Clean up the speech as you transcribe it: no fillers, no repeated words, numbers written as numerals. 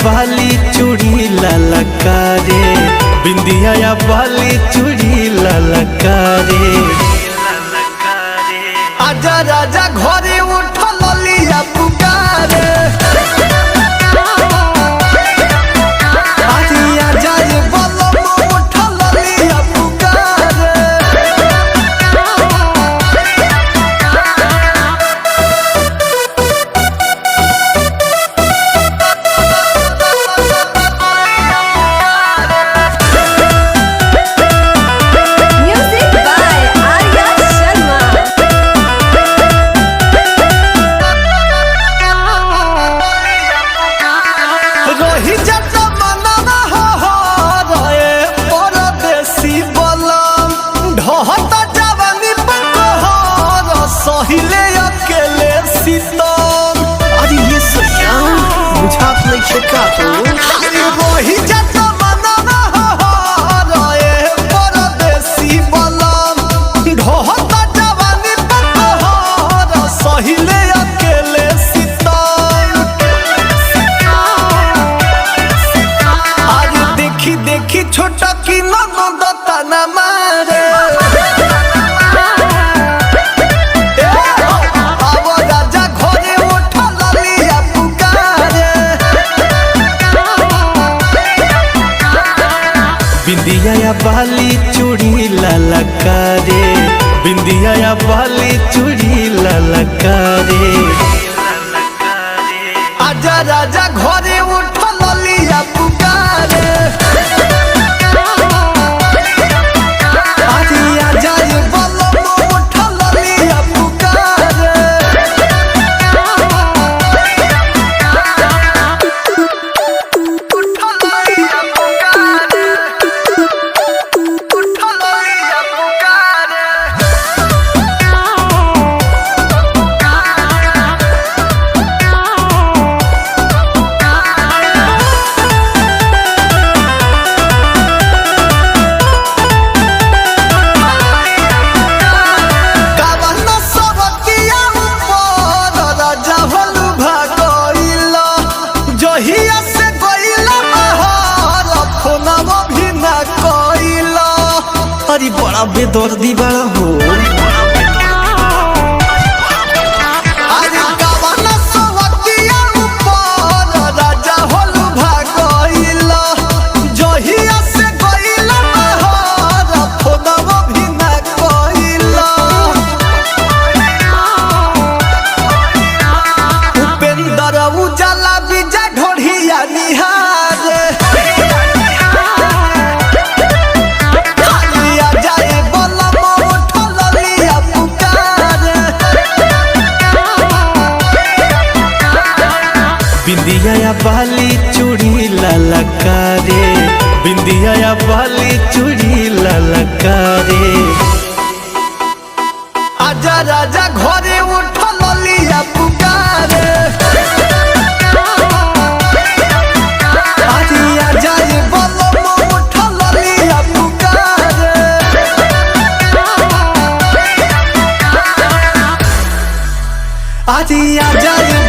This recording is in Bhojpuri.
बाली चूड़ी ललकारे, बिंदिया बाली चूड़ी ललकारे। आजा राजा घरे उठ ललिया पुकारे, आजा ये बलम उठ ललिया पुकारे। हिले अकेले सीतम, अरे ये सैया बुझात नहीं छका तो वही जत मनवा रे परदेसी बलम। ढोहता जवानी पकहर सहिले अकेले सीतम। आज देखी देखी छोटा की ननद तना मारे, बिंदिया बाली चूड़ी ललकारे, बिंदिया बाली चूड़ी ललकारे। आजा राजा घरे उठ ललिया पुकारे, आजा ये बलम उठ ललिया पुकारे। अरे बड़ा बेदर्दी बड़ा हो, अरे कवन सवतिया ऊपर राजा होलु भागइला। जहिया से गइला बहर फोनव भी ना कइला। उपेंद्र उजाला विजय ढोढ़िया निहारे, बिंदिया बाली चूड़ी ललकारे, बिंदिया बाली चूड़ी ललकारे। आजा राजा घरे उठ ललिया पुकारे, आजा ये बलम उठ ललिया पुकारे। आजा ये